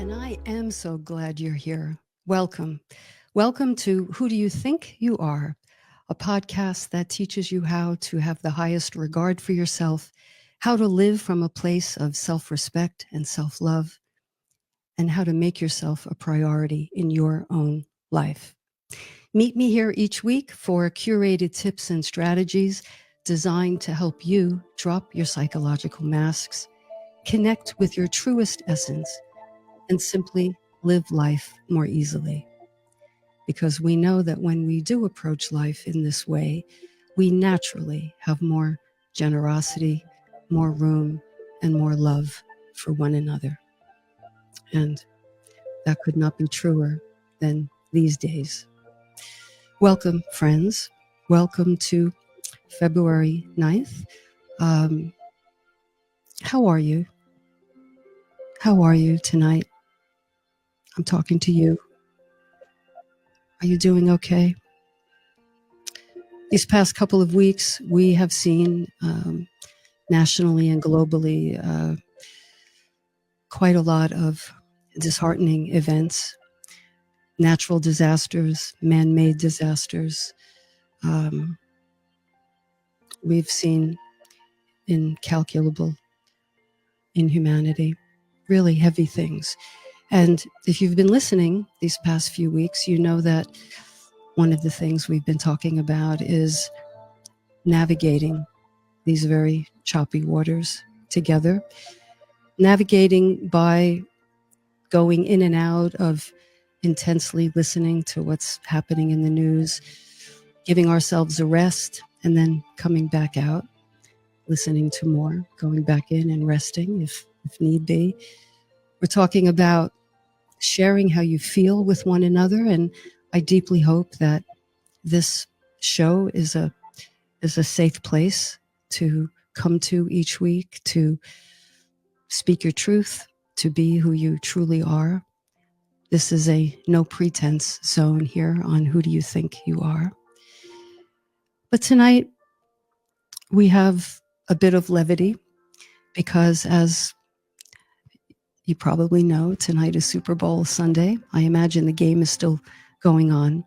And I am so glad you're here. Welcome. Welcome to Who Do You Think You Are? A podcast that teaches you how to have the highest regard for yourself, how to live from a place of self respect and self love, and how to make yourself a priority in your own life. Meet me here each week for curated tips and strategies designed to help you drop your psychological masks, connect with your truest essence, and simply live life more easily. Because we know that when we do approach life in this way, we naturally have more generosity, more room, and more love for one another. And that could not be truer than these days. Welcome, friends. Welcome to February 9th. How are you? How are you tonight? I'm talking to you. Are you doing okay? These past couple of weeks, we have seen nationally and globally quite a lot of disheartening events, natural disasters, man-made disasters. We've seen incalculable inhumanity, really heavy things. And if you've been listening these past few weeks, you know that one of the things we've been talking about is navigating these very choppy waters together, navigating by going in and out of intensely listening to what's happening in the news, giving ourselves a rest, and then coming back out, listening to more, going back in and resting if need be. We're talking about sharing how you feel with one another, and I deeply hope that this show is a safe place to come to each week, to speak your truth, to be who you truly are. This is a no pretense zone here on Who Do You Think You Are? But tonight we have a bit of levity because, as you probably know, tonight is Super Bowl Sunday. I imagine the game is still going on.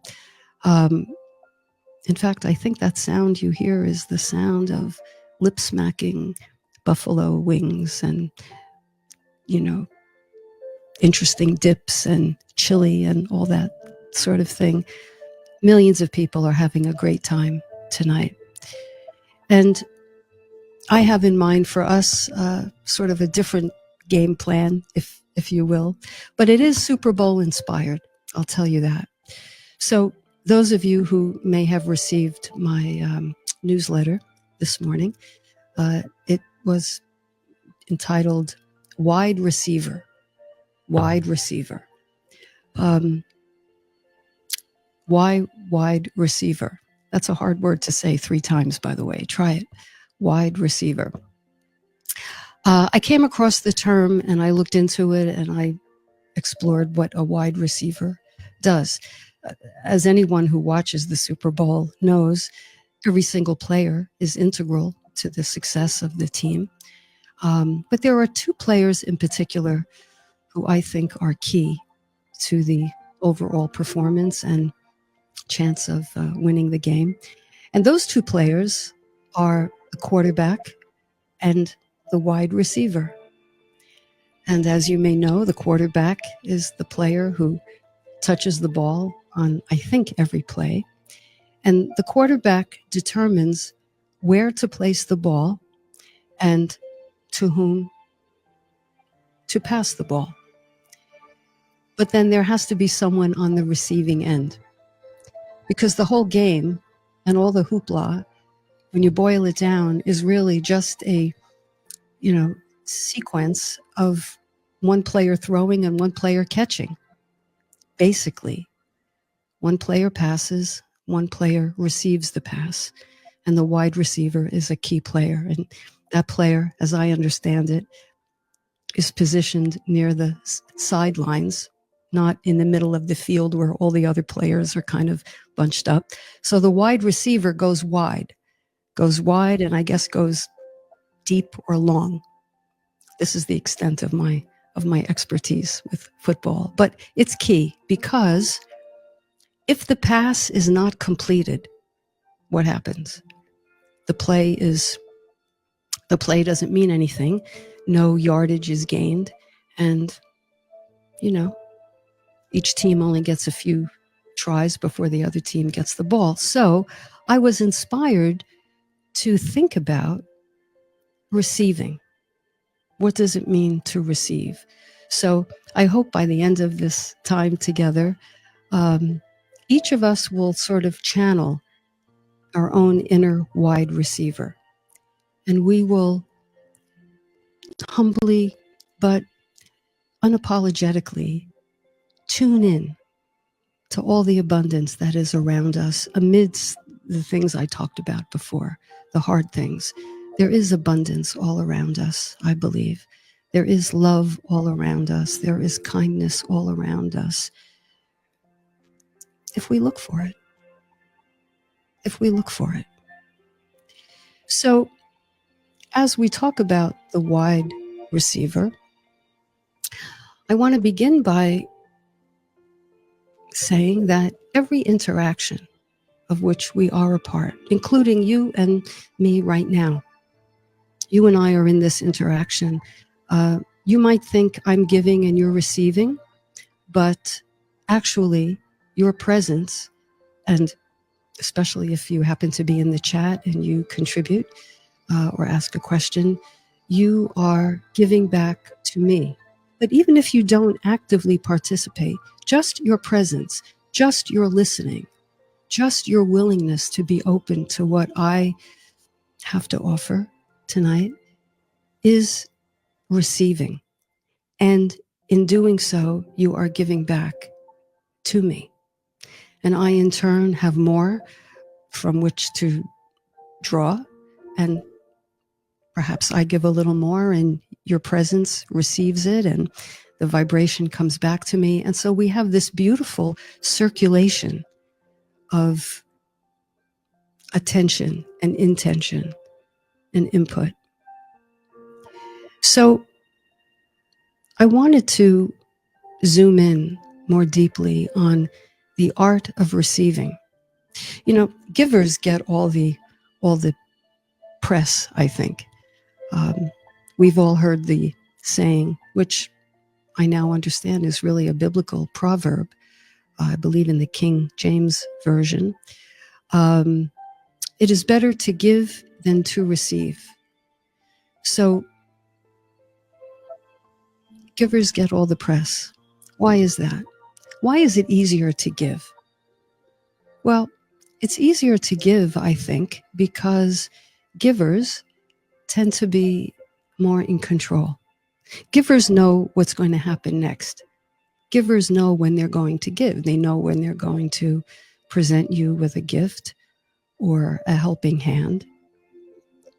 In fact, I think that sound you hear is the sound of lip smacking buffalo wings and, interesting dips and chili and all that sort of thing. Millions of people are having a great time tonight. And I have in mind for us sort of a different game plan, if you will, but it is Super Bowl inspired. I'll tell you that. So those of you who may have received my newsletter this morning, it was entitled Wide Receiver. Wide receiver. Why wide receiver? That's a hard word to say 3 times, by the way. Try it. Wide receiver. I came across the term and I looked into it and I explored what a wide receiver does. As anyone who watches the Super Bowl knows, every single player is integral to the success of the team. But there are 2 players in particular who I think are key to the overall performance and chance of winning the game. And those 2 players are the quarterback and the wide receiver. And as you may know, the quarterback is the player who touches the ball on, I think, every play. And the quarterback determines where to place the ball and to whom to pass the ball. But then there has to be someone on the receiving end, because the whole game and all the hoopla, when you boil it down, is really just a, sequence of one player throwing and one player catching. Basically, one player passes, one player receives the pass, and the wide receiver is a key player. And that player, as I understand it, is positioned near the sidelines, not in the middle of the field where all the other players are kind of bunched up. So the wide receiver goes wide, and I guess goes deep or long. This is the extent of my of my expertise with football, but it's key because if the pass is not completed, what happens? The play doesn't mean anything. No yardage is gained. And, each team only gets a few tries before the other team gets the ball. So I was inspired to think about receiving. What does it mean to receive? So I hope by the end of this time together, each of us will sort of channel our own inner wide receiver. And we will humbly but unapologetically tune in to all the abundance that is around us amidst the things I talked about before, the hard things. There is abundance all around us, I believe. There is love all around us. There is kindness all around us. If we look for it. If we look for it. So, as we talk about the wide receiver, I want to begin by saying that every interaction of which we are a part, including you and me right now, you and I are in this interaction. You might think I'm giving and you're receiving, but actually your presence, and especially if you happen to be in the chat and you contribute or ask a question, you are giving back to me. But even if you don't actively participate, just your presence, just your listening, just your willingness to be open to what I have to offer tonight is receiving. And in doing so, you are giving back to me. And I, in turn, have more from which to draw. And perhaps I give a little more and your presence receives it and the vibration comes back to me. And so we have this beautiful circulation of attention and intention and input. So I wanted to zoom in more deeply on the art of receiving. Givers get all the press, I think. We've all heard the saying, which I now understand is really a biblical proverb. I believe in the King James Version. It is better to give than to receive. So givers get all the press. Why is that? Why is it easier to give? Well, it's easier to give, I think, because givers tend to be more in control. Givers know what's going to happen next. Givers know when they're going to give. They know when they're going to present you with a gift or a helping hand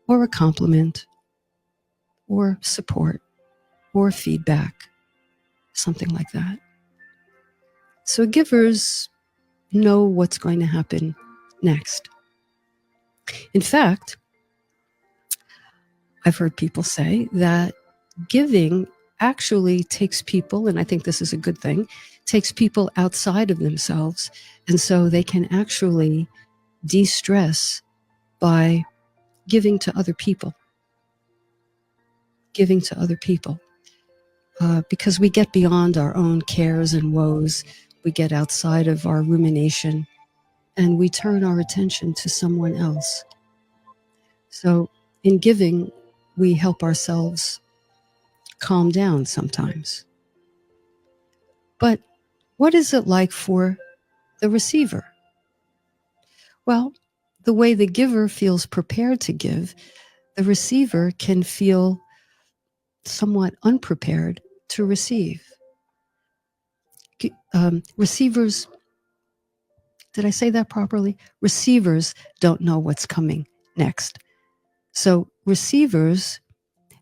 or a compliment or support or feedback, something like that. So givers know what's going to happen next. In fact, I've heard people say that giving actually takes people, and I think this is a good thing, takes people outside of themselves. And so they can actually de-stress by giving to other people. Giving to other people. Because we get beyond our own cares and woes. We get outside of our rumination and we turn our attention to someone else. So in giving, we help ourselves calm down sometimes. But what is it like for the receiver? Well, the way the giver feels prepared to give, the receiver can feel somewhat unprepared to receive. Receivers, did I say that properly? Receivers don't know what's coming next. So receivers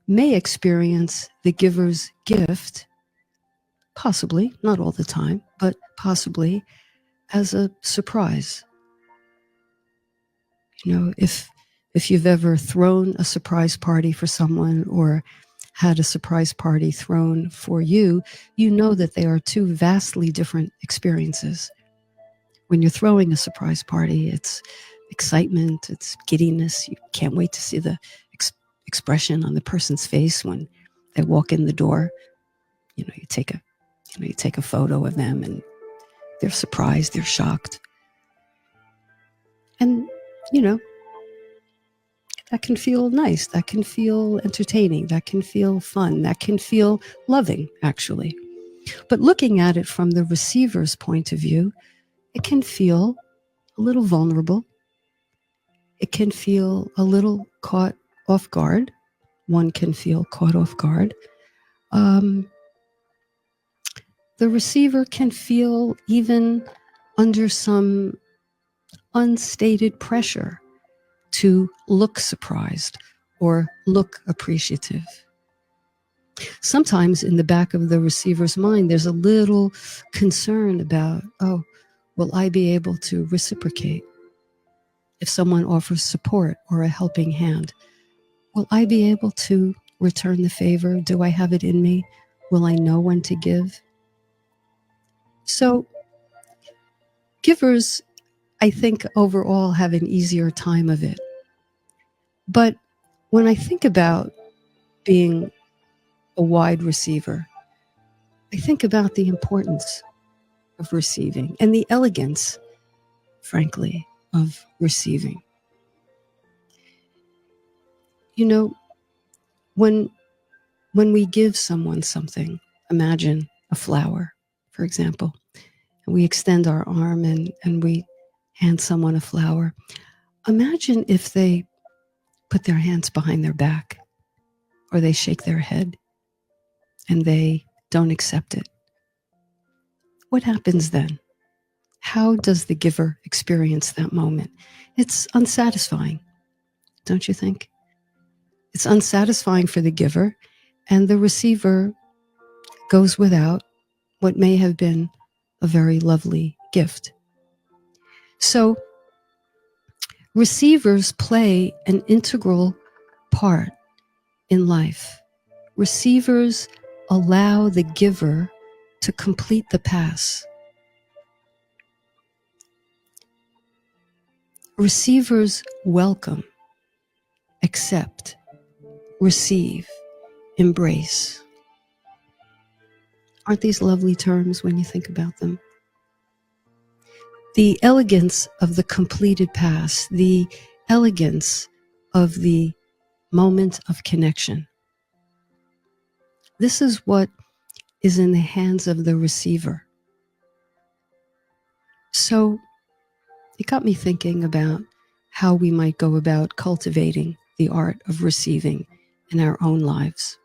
may experience the giver's gift, possibly, not all the time, but possibly as a surprise. If you've ever thrown a surprise party for someone or had a surprise party thrown for you, you know that they are two vastly different experiences. When you're throwing a surprise party, it's excitement, it's giddiness. You can't wait to see the expression on the person's face when they walk in the door. You take a photo of them and they're surprised, they're shocked. And, that can feel nice, that can feel entertaining, that can feel fun, that can feel loving, actually. But looking at it from the receiver's point of view, it can feel a little vulnerable. It can feel a little caught off guard. One can feel caught off guard. The receiver can feel even under some unstated pressure to look surprised or look appreciative. Sometimes in the back of the receiver's mind, there's a little concern about, will I be able to reciprocate? If someone offers support or a helping hand, will I be able to return the favor? Do I have it in me? Will I know when to give? So givers, I think, overall have an easier time of it. But when I think about being a wide receiver, I think about the importance of receiving and the elegance, frankly, of receiving. When we give someone something, imagine a flower, for example, and we extend our arm and we hand someone a flower. Imagine if they put their hands behind their back or they shake their head and they don't accept it. What happens then? How does the giver experience that moment? It's unsatisfying, don't you think? It's unsatisfying for the giver, and the receiver goes without what may have been a very lovely gift. So receivers play an integral part in life. Receivers allow the giver to complete the pass. Receivers welcome, accept, receive, embrace. Aren't these lovely terms when you think about them? The elegance of the completed pass, the elegance of the moment of connection. This is what is in the hands of the receiver. So it got me thinking about how we might go about cultivating the art of receiving in our own lives.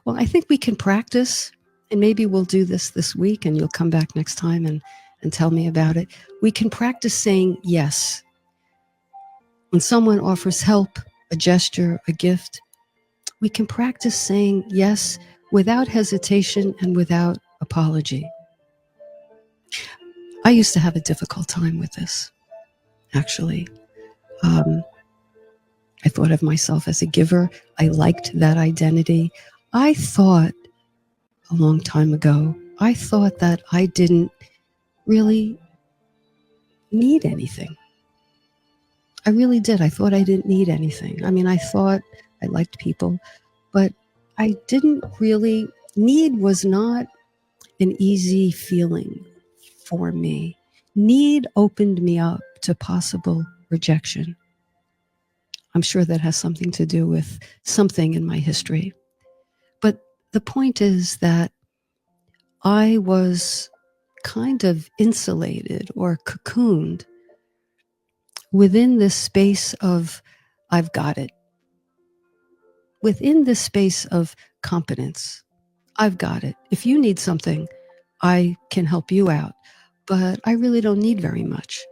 Well, I think we can practice, and maybe we'll do this week and you'll come back next time and tell me about it. We can practice saying yes. When someone offers help, a gesture, a gift, we can practice saying yes without hesitation and without apology. I used to have a difficult time with this, actually. I thought of myself as a giver. I liked that identity. I thought a long time ago, I thought that I didn't really need anything. I really did. I thought I didn't need anything. I mean, I thought I liked people, but I didn't really. Need was not an easy feeling for me. Need opened me up to possible rejection. I'm sure that has something to do with something in my history. But the point is that I was kind of insulated or cocooned within this space of, I've got it. Within this space of competence, I've got it. If you need something, I can help you out, but I really don't need very much.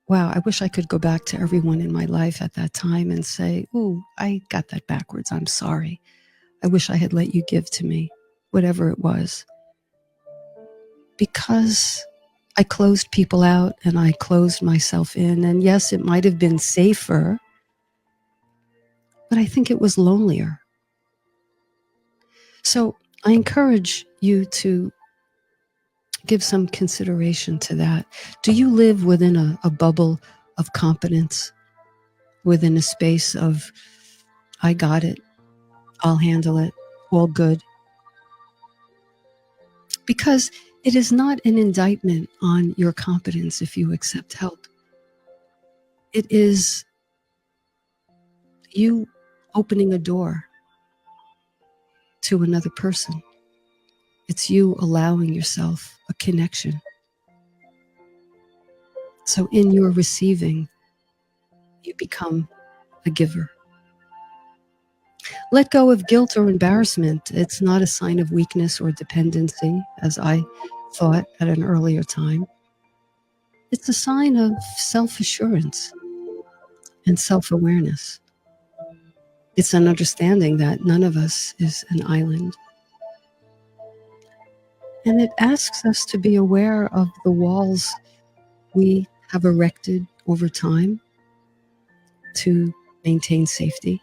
Wow, I wish I could go back to everyone in my life at that time and say, ooh, I got that backwards. I'm sorry. I wish I had let you give to me, whatever it was. Because I closed people out and I closed myself in. And yes, it might have been safer, but I think it was lonelier. So I encourage you to give some consideration to that. Do you live within a bubble of competence, within a space of, I got it, I'll handle it, all good? Because it is not an indictment on your competence if you accept help. It is you opening a door to another person. It's you allowing yourself a connection. So in your receiving, you become a giver. Let go of guilt or embarrassment. It's not a sign of weakness or dependency, as I thought at an earlier time. It's a sign of self-assurance and self-awareness. It's an understanding that none of us is an island. And it asks us to be aware of the walls we have erected over time to maintain safety.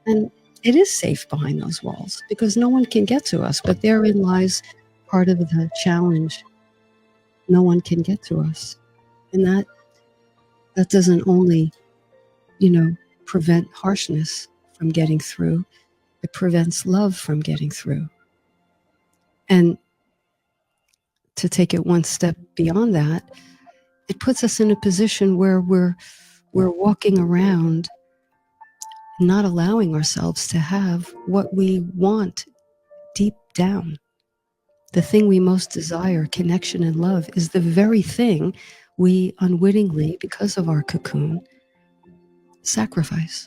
And it is safe behind those walls because no one can get to us, but therein lies part of the challenge. No one can get to us. And that doesn't only, prevent harshness from getting through, it prevents love from getting through. And to take it one step beyond that, it puts us in a position where we're walking around not allowing ourselves to have what we want deep down. The thing we most desire, connection and love, is the very thing we unwittingly, because of our cocoon, sacrifice.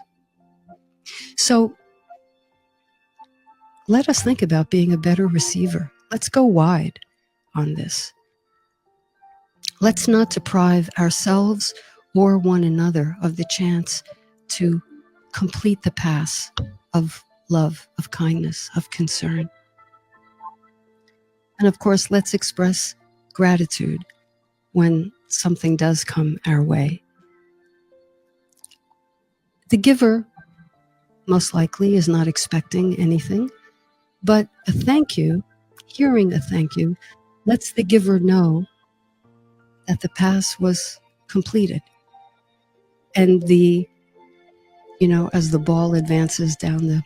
So let us think about being a better receiver. Let's go wide on this. Let's not deprive ourselves or one another of the chance to complete the path of love, of kindness, of concern. And of course, let's express gratitude when something does come our way. The giver, most likely, is not expecting anything, but a thank you, hearing a thank you, lets the giver know that the path was completed. And as the ball advances down the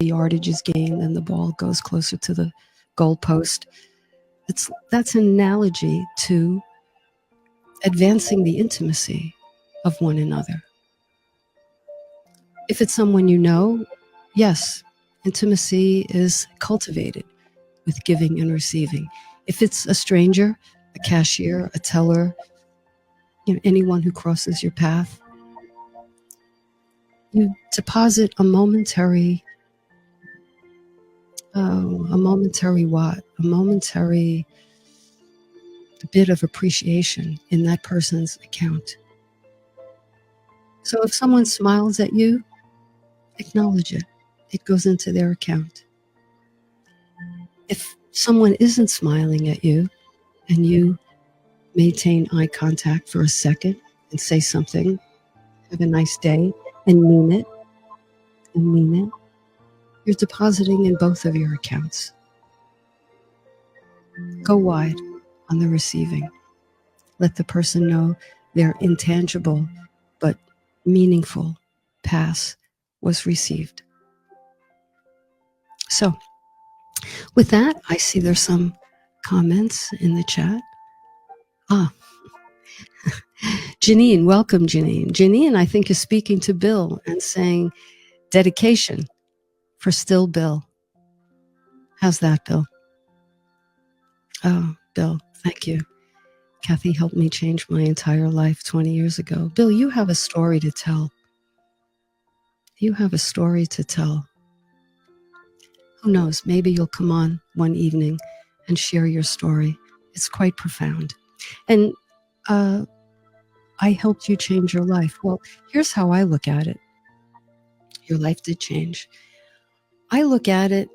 yardage is gained and the ball goes closer to the goalpost. That's an analogy to advancing the intimacy of one another. If it's someone you know, yes, intimacy is cultivated with giving and receiving. If it's a stranger, a cashier, a teller, anyone who crosses your path, you deposit a momentary bit of appreciation in that person's account. So if someone smiles at you, acknowledge it. It goes into their account. If someone isn't smiling at you and you maintain eye contact for a second and say something, have a nice day, and mean it, you're depositing in both of your accounts. Go wide on the receiving. Let the person know their intangible but meaningful pass was received. So, with that, I see there's some comments in the chat. Janine, welcome, Janine. Janine, I think, is speaking to Bill and saying, dedication for still Bill. How's that, Bill? Oh, Bill, thank you. Kathy helped me change my entire life 20 years ago. Bill, you have a story to tell. You have a story to tell. Who knows, maybe you'll come on one evening and share your story. It's quite profound. And I helped you change your life. Well, here's how I look at it. Your life did change. I look at it,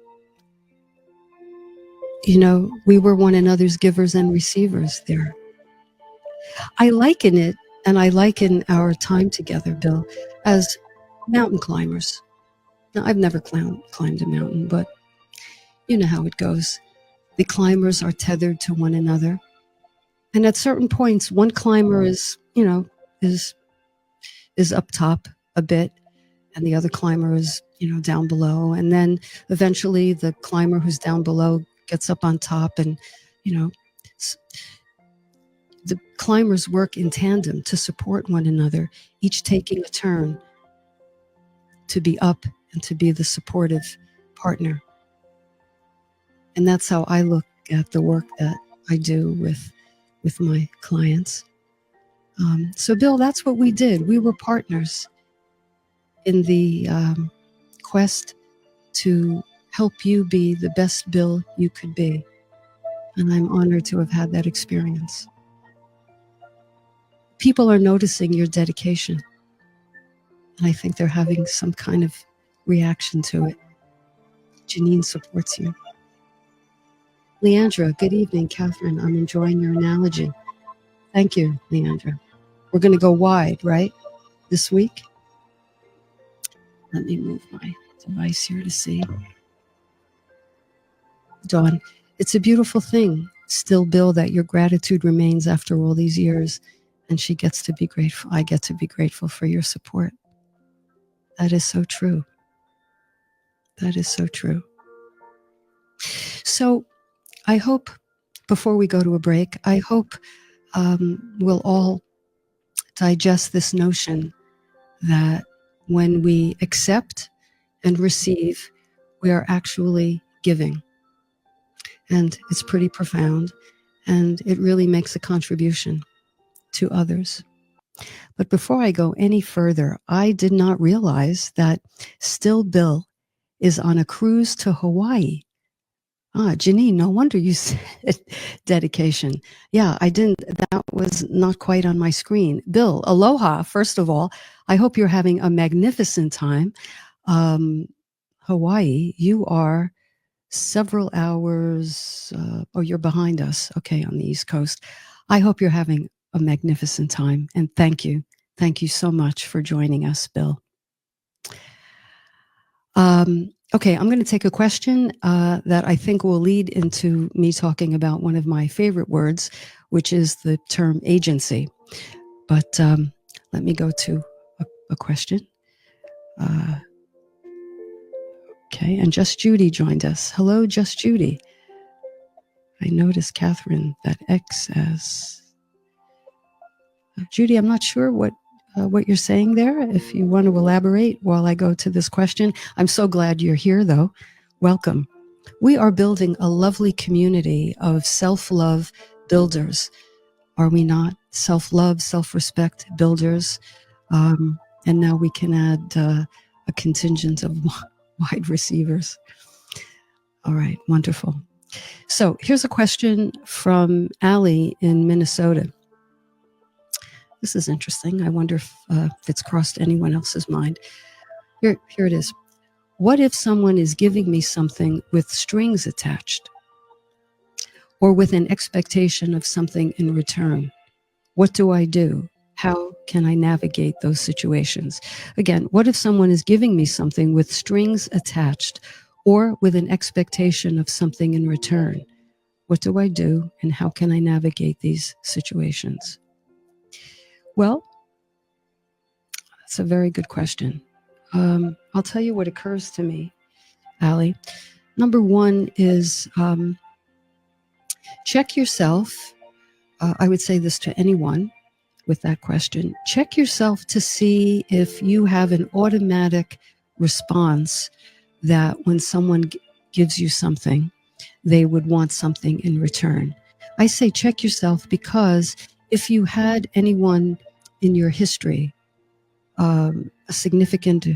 we were one another's givers and receivers there. I liken it, and I liken our time together, Bill, as mountain climbers. Now, I've never climbed a mountain, but you know how it goes. The climbers are tethered to one another. And at certain points, one climber is, is up top a bit, and the other climber is, down below. And then eventually the climber who's down below gets up on top, and, the climbers work in tandem to support one another, each taking a turn to be up and to be the supportive partner. And that's how I look at the work that I do with my clients. So, Bill, that's what we did. We were partners in the quest to help you be the best Bill you could be. And I'm honored to have had that experience. People are noticing your dedication. And I think they're having some kind of reaction to it. Janine supports you. Leandra, good evening, Catherine. I'm enjoying your analogy. Thank you, Leandra. We're going to go wide, right, this week? Let me move my device here to see. Dawn, it's a beautiful thing, still, Bill, that your gratitude remains after all these years, and she gets to be grateful. I get to be grateful for your support. That is so true. That is so true. So I hope, before we go to a break, I hope we'll all digest this notion that when we accept and receive, we are actually giving. And it's pretty profound, and it really makes a contribution to others. But before I go any further, I did not realize that Still Bill is on a cruise to Hawaii. Janine, no wonder you said dedication. Yeah, I didn't. That was not quite on my screen. Bill, aloha, first of all. I hope you're having a magnificent time. Hawaii, you are several hours, you're behind us, okay, on the East Coast. I hope you're having a magnificent time, and thank you. Thank you so much for joining us, Bill. Okay, I'm going to take a question that I think will lead into me talking about one of my favorite words, which is the term agency. But let me go to a question. Okay, and Just Judy joined us. Hello, Just Judy. I noticed, Catherine, that X as... Judy, I'm not sure what you're saying there. If you want to elaborate while I go to this question. I'm so glad you're here, though. Welcome. We are building a lovely community of self-love builders. Are we not? Self-love, self-respect builders. And now we can add a contingent of wide receivers. All right, wonderful. So here's a question from Allie in Minnesota. This is interesting. I wonder if it's crossed anyone else's mind. Here it is. What if someone is giving me something with strings attached, or with an expectation of something in return? What do I do? How can I navigate those situations? Again, what if someone is giving me something with strings attached, or with an expectation of something in return? What do I do, and how can I navigate these situations? Well, that's a very good question. I'll tell you what occurs to me, Allie. Number one is check yourself. I would say this to anyone with that question. Check yourself to see if you have an automatic response that when someone gives you something, they would want something in return. I say check yourself because if you had anyone in your history, a significant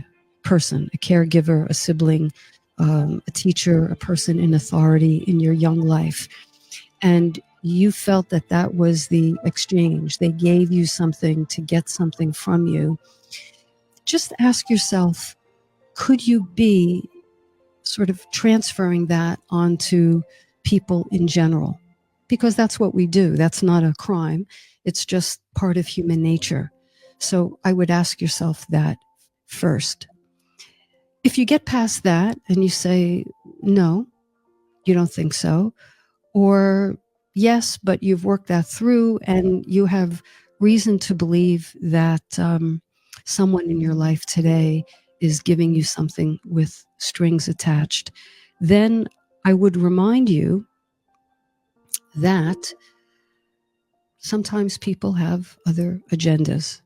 person, a caregiver, a sibling, a teacher, a person in authority in your young life, and you felt that that was the exchange, they gave you something to get something from you, just ask yourself, could you be sort of transferring that onto people in general? Because that's what we do. That's not a crime. It's just part of human nature. So I would ask yourself that first. If you get past that and you say, no, you don't think so, or yes, but you've worked that through and you have reason to believe that someone in your life today is giving you something with strings attached, then I would remind you that sometimes people have other agendas.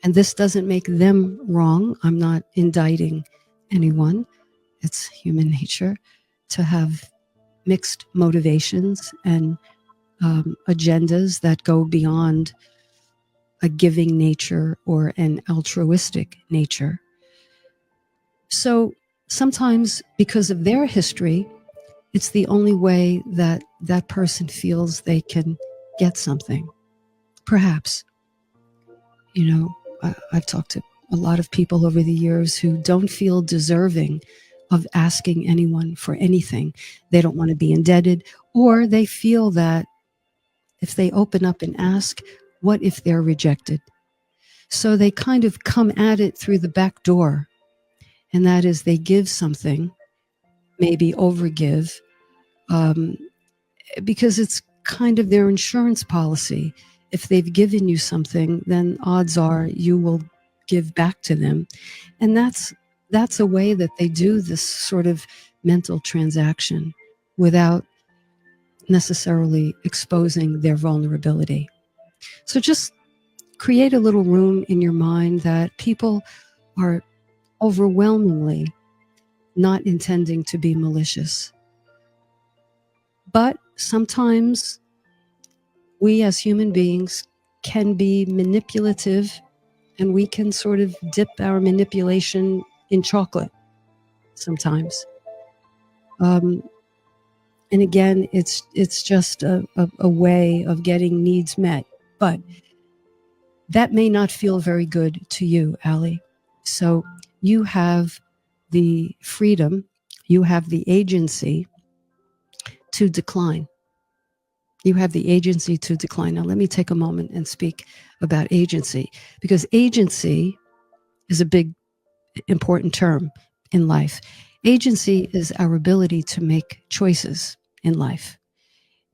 And this doesn't make them wrong. I'm not indicting anyone. It's human nature to have mixed motivations and agendas that go beyond a giving nature or an altruistic nature. So sometimes, because of their history, it's the only way that that person feels they can get something. Perhaps, you know, I've talked to a lot of people over the years who don't feel deserving of asking anyone for anything. They don't want to be indebted, or they feel that if they open up and ask, what if they're rejected? So they kind of come at it through the back door, and that is they give something, maybe overgive, because it's kind of their insurance policy. If they've given you something, then odds are you will give back to them. And that's a way that they do this sort of mental transaction without necessarily exposing their vulnerability. So just create a little room in your mind that people are overwhelmingly not intending to be malicious. But sometimes we as human beings can be manipulative, and we can sort of dip our manipulation in chocolate sometimes. And again, it's just a way of getting needs met. But that may not feel very good to you, Allie. So you have the freedom, you have the agency to decline. You have the agency to decline. Now, let me take a moment and speak about agency, because agency is a big, important term in life. Agency is our ability to make choices in life.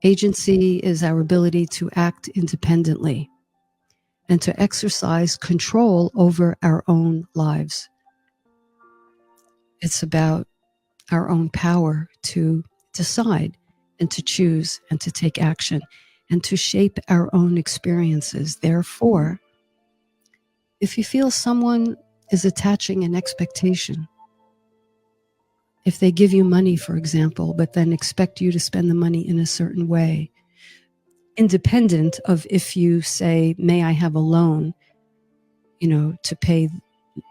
Agency is our ability to act independently and to exercise control over our own lives. It's about our own power to decide and to choose and to take action and to shape our own experiences. Therefore, if you feel someone is attaching an expectation, if they give you money, for example, but then expect you to spend the money in a certain way, independent of if you say, may I have a loan, to pay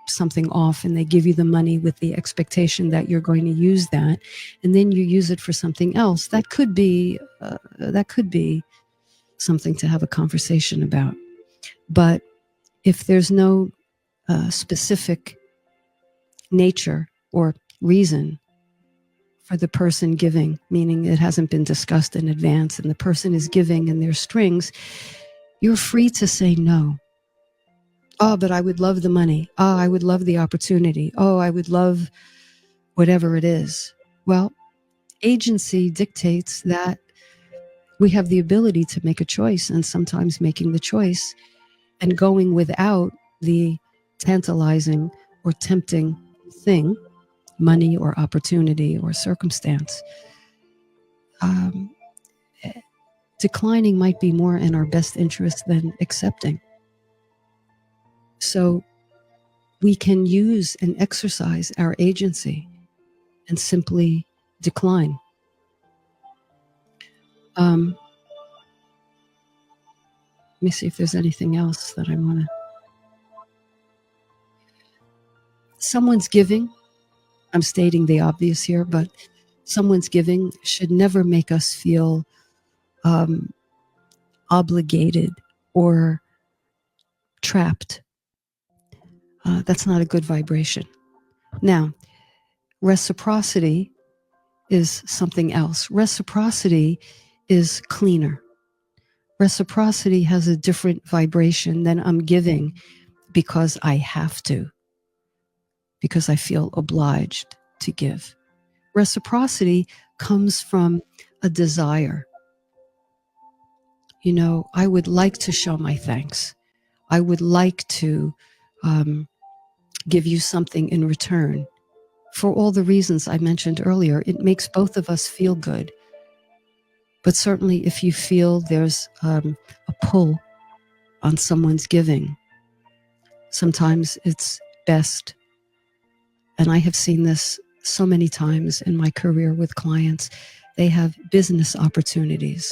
something off, and they give you the money with the expectation that you're going to use that, and then you use it for something else, that could be something to have a conversation about. But if there's no specific nature or reason for the person giving, meaning it hasn't been discussed in advance and the person is giving and there's strings, you're free to say no. Oh, but I would love the money. Oh, I would love the opportunity. Oh, I would love whatever it is. Well, agency dictates that we have the ability to make a choice, and sometimes making the choice and going without the tantalizing or tempting thing, money or opportunity or circumstance, declining might be more in our best interest than accepting. So we can use and exercise our agency and simply decline. Let me see if there's anything else that I want to. Someone's giving, I'm stating the obvious here, but someone's giving should never make us feel obligated or trapped. That's not a good vibration. Now, reciprocity is something else. Reciprocity is cleaner. Reciprocity has a different vibration than I'm giving because I have to, because I feel obliged to give. Reciprocity comes from a desire. I would like to show my thanks. I would like to give you something in return. For all the reasons I mentioned earlier, it makes both of us feel good. But certainly if you feel there's a pull on someone's giving, sometimes it's best, and I have seen this so many times in my career with clients, they have business opportunities.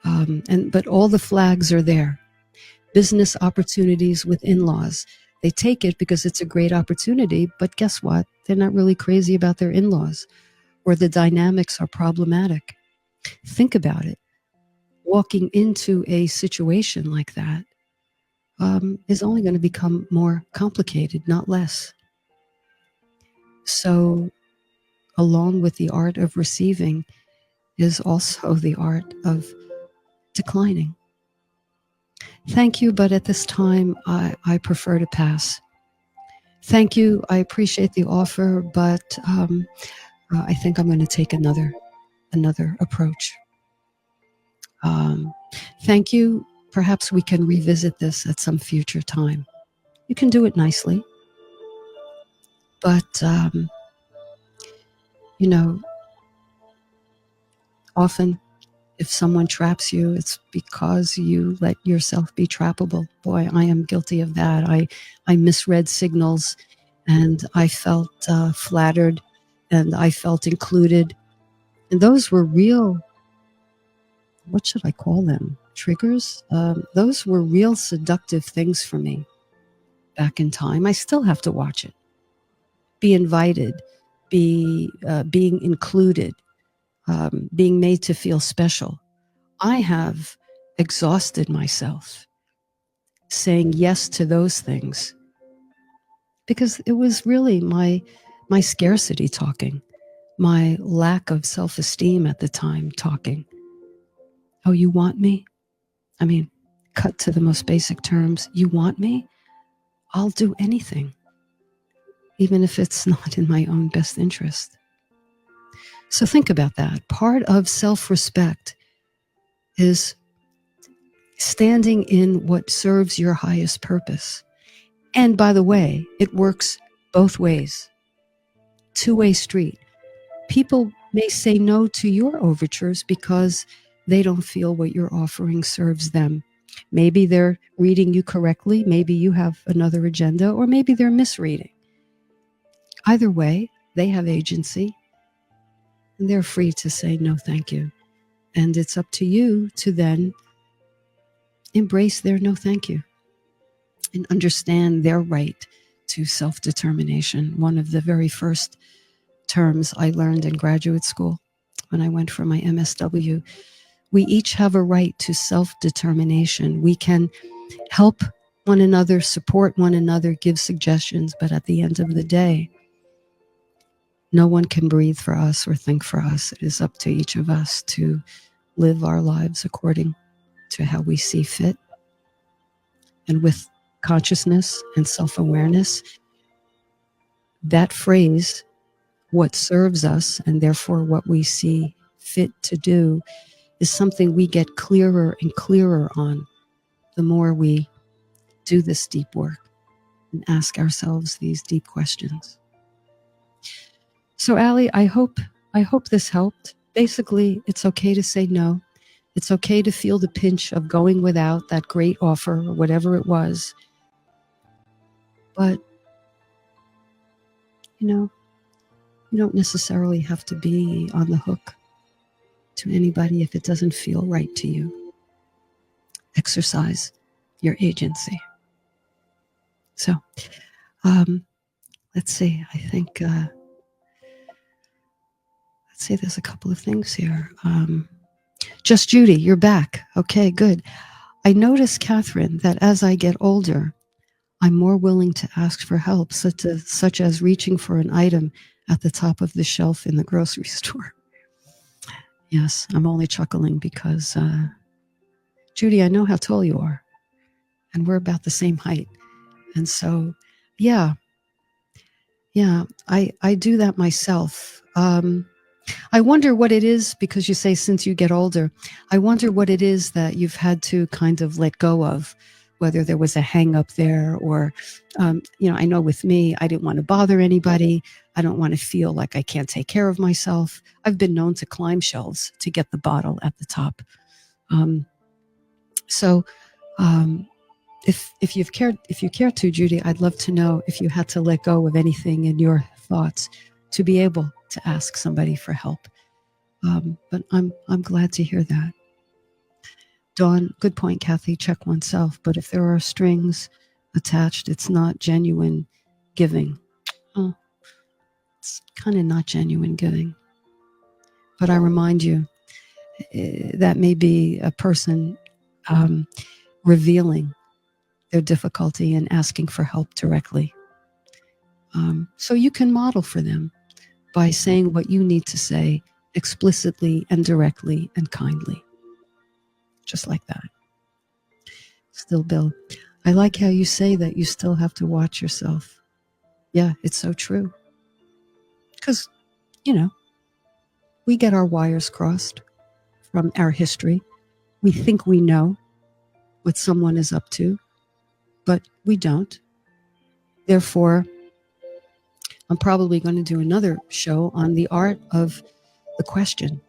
But all the flags are there. Business opportunities with in-laws. They take it because it's a great opportunity, but guess what? They're not really crazy about their in-laws, or the dynamics are problematic. Think about it. Walking into a situation like that is only going to become more complicated, not less. So, along with the art of receiving is also the art of declining. Thank you, but at this time, I prefer to pass. Thank you. I appreciate the offer, but I think I'm going to take another approach. Thank you. Perhaps we can revisit this at some future time. You can do it nicely, but often if someone traps you, it's because you let yourself be trappable. Boy, I am guilty of that. I misread signals, and I felt flattered, and I felt included. And those were real, what should I call them? Triggers? Those were real seductive things for me back in time. I still have to watch it. Be invited, being included, being made to feel special. I have exhausted myself saying yes to those things because it was really my scarcity talking, my lack of self-esteem at the time talking. Oh, you want me? I mean, cut to the most basic terms. You want me? I'll do anything, even if it's not in my own best interest. So think about that. Part of self-respect is standing in what serves your highest purpose. And by the way, it works both ways. Two-way street. People may say no to your overtures because they don't feel what you're offering serves them. Maybe they're reading you correctly. Maybe you have another agenda, or maybe they're misreading. Either way, they have agency, and they're free to say no, thank you. And it's up to you to then embrace their no, thank you, and understand their right to self-determination. One of the very first terms I learned in graduate school when I went for my MSW, we each have a right to self-determination. We can help one another, support one another, give suggestions, but at the end of the day, no one can breathe for us or think for us. It is up to each of us to live our lives according to how we see fit. And with consciousness and self-awareness, that phrase, what serves us and therefore what we see fit to do, is something we get clearer and clearer on the more we do this deep work and ask ourselves these deep questions. So Allie, I hope this helped. Basically, it's okay to say no. It's okay to feel the pinch of going without that great offer or whatever it was. But, you don't necessarily have to be on the hook to anybody if it doesn't feel right to you. Exercise your agency. So, let's see. I think, let's see, there's a couple of things here. Just Judy, you're back. Okay, good. I notice, Catherine, that as I get older, I'm more willing to ask for help, such as reaching for an item at the top of the shelf in the grocery store. Yes, I'm only chuckling because, Judy, I know how tall you are, and we're about the same height. And so, yeah, Yeah, I do that myself. I wonder what it is, because you say since you get older, I wonder what it is that you've had to kind of let go of, whether there was a hang up there or, I know with me, I didn't want to bother anybody. I don't want to feel like I can't take care of myself. I've been known to climb shelves to get the bottle at the top. Um, so, um, if you care to, Judy, I'd love to know if you had to let go of anything in your thoughts to be able to ask somebody for help. But I'm glad to hear that. Dawn, good point, Kathy. Check oneself. But if there are strings attached, it's not genuine giving. Oh, it's kind of not genuine giving. But I remind you, that may be a person revealing their difficulty and asking for help directly. So you can model for them by saying what you need to say explicitly and directly and kindly, just like that. Still, Bill, I like how you say that you still have to watch yourself. Yeah, it's so true. Because, we get our wires crossed from our history. We think we know what someone is up to, but we don't. Therefore, I'm probably going to do another show on the art of the question,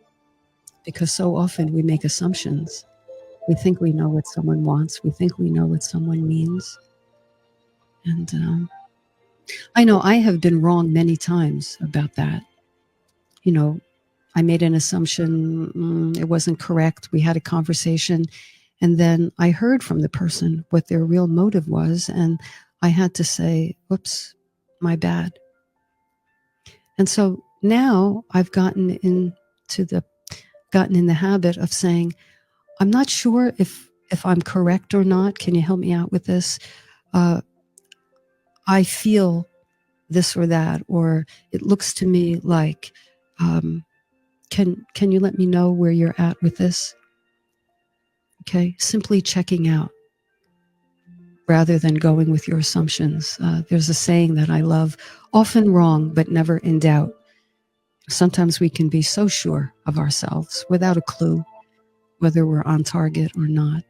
because so often we make assumptions. We think we know what someone wants. We think we know what someone means. And I know I have been wrong many times about that. I made an assumption, it wasn't correct. We had a conversation, and then I heard from the person what their real motive was, and I had to say, "Oops, my bad." And so now I've gotten in the habit of saying, "I'm not sure if I'm correct or not. Can you help me out with this? I feel this or that, or it looks to me like." Can you let me know where you're at with this? Okay, simply checking out rather than going with your assumptions. There's a saying that I love, often wrong, but never in doubt. Sometimes we can be so sure of ourselves without a clue whether we're on target or not.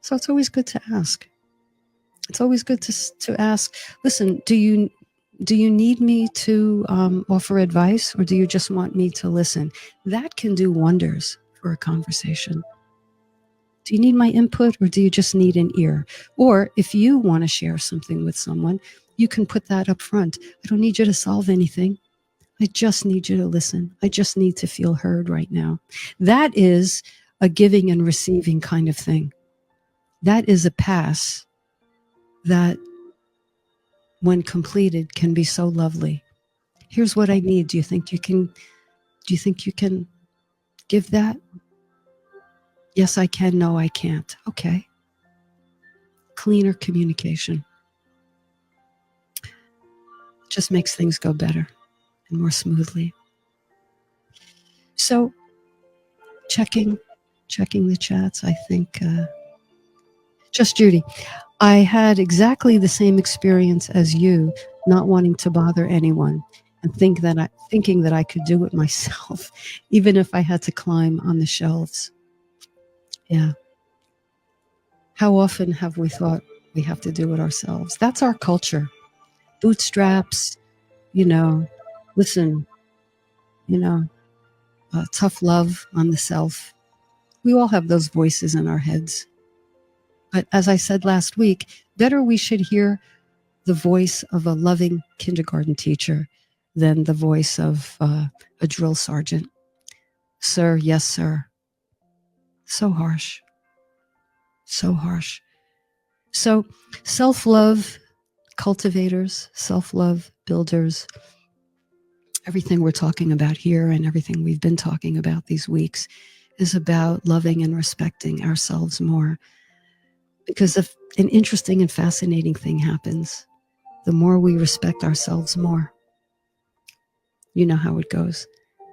So it's always good to ask. It's always good to ask, listen, do you need me to offer advice, or do you just want me to listen? That can do wonders for a conversation. Do you need my input, or do you just need an ear? Or if you want to share something with someone, you can put that up front. I don't need you to solve anything. I just need you to listen. I just need to feel heard right now. That is a giving and receiving kind of thing. That is a pass that, when completed, can be so lovely. Here's what I need. Do you think you can give that? Yes, I can. No, I can't. Okay. Cleaner communication just makes things go better and more smoothly. So checking the chats, I think, just Judy, I had exactly the same experience as you, not wanting to bother anyone and thinking that I could do it myself, even if I had to climb on the shelves. Yeah. How often have we thought we have to do it ourselves? That's our culture. Bootstraps, listen, tough love on the self. We all have those voices in our heads. But as I said last week, better we should hear the voice of a loving kindergarten teacher than the voice of a drill sergeant. Sir, yes, sir. So harsh. So harsh. So self-love cultivators, self-love builders, everything we're talking about here and everything we've been talking about these weeks is about loving and respecting ourselves more. Because if an interesting and fascinating thing happens, the more we respect ourselves more, you know how it goes,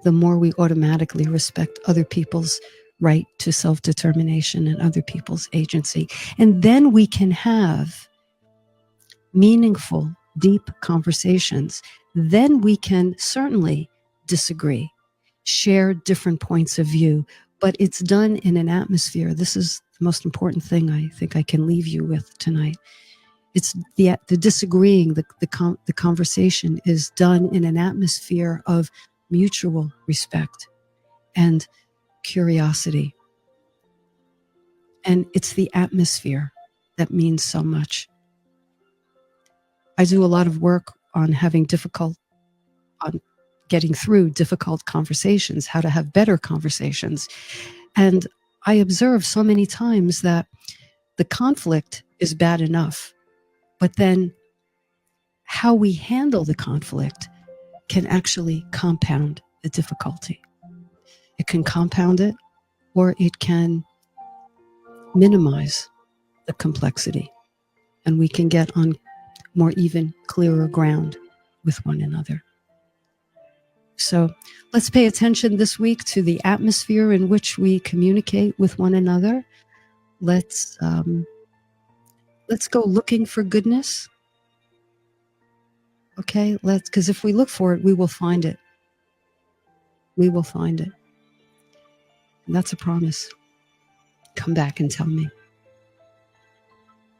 the more we automatically respect other people's right to self-determination and other people's agency. And then we can have meaningful deep conversations, then we can certainly disagree, share different points of view, but it's done in an atmosphere. This is the most important thing I think I can leave you with tonight. It's the disagreeing, the conversation is done in an atmosphere of mutual respect and curiosity. And it's the atmosphere that means so much. I do a lot of work on on getting through difficult conversations, how to have better conversations. And I observe so many times that the conflict is bad enough, but then how we handle the conflict can actually compound the difficulty. It can compound it, or it can minimize the complexity, and we can get on more even, clearer ground with one another. So let's pay attention this week to the atmosphere in which we communicate with one another. Let's go looking for goodness. Okay, because if we look for it, we will find it. We will find it. And that's a promise. Come back and tell me.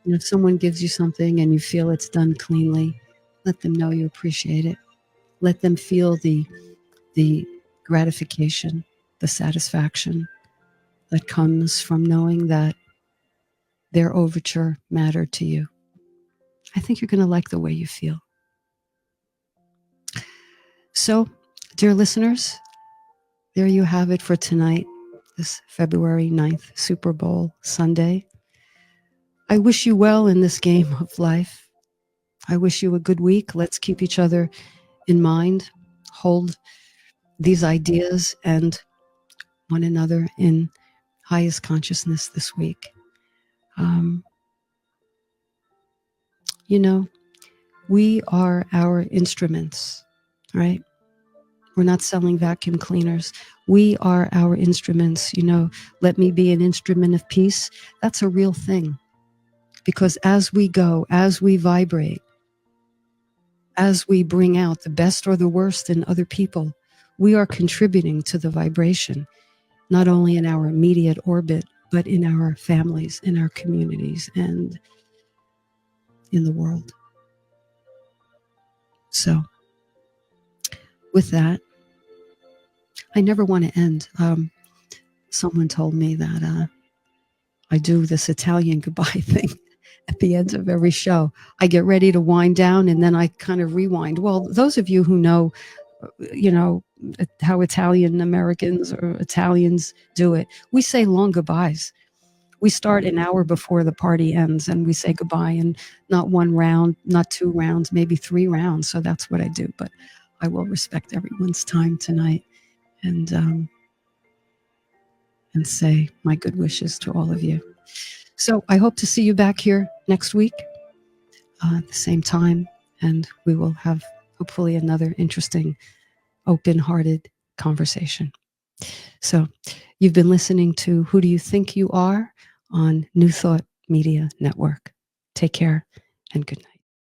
And if someone gives you something and you feel it's done cleanly, let them know you appreciate it. Let them feel the gratification, the satisfaction that comes from knowing that their overture mattered to you. I think you're going to like the way you feel. So, dear listeners, there you have it for tonight, this February 9th, Super Bowl Sunday. I wish you well in this game of life. I wish you a good week. Let's keep each other in mind, hold these ideas and one another in highest consciousness this week. We are our instruments, right? We're not selling vacuum cleaners. We are our instruments. Let me be an instrument of peace. That's a real thing. Because as we go, as we vibrate, as we bring out the best or the worst in other people, we are contributing to the vibration, not only in our immediate orbit, but in our families, in our communities, and in the world. So, with that, I never want to end. Someone told me that I do this Italian goodbye thing at the end of every show. I get ready to wind down and then I kind of rewind. Well, those of you who know how Italian Americans or Italians do it, we say long goodbyes. We start an hour before the party ends and we say goodbye, and not one round, not two rounds, maybe 3 rounds. So that's what I do. But I will respect everyone's time tonight and say my good wishes to all of you. So I hope to see you back here next week at the same time, and we will have hopefully another interesting, open-hearted conversation. So you've been listening to Who Do You Think You Are on New Thought Media Network. Take care and good night.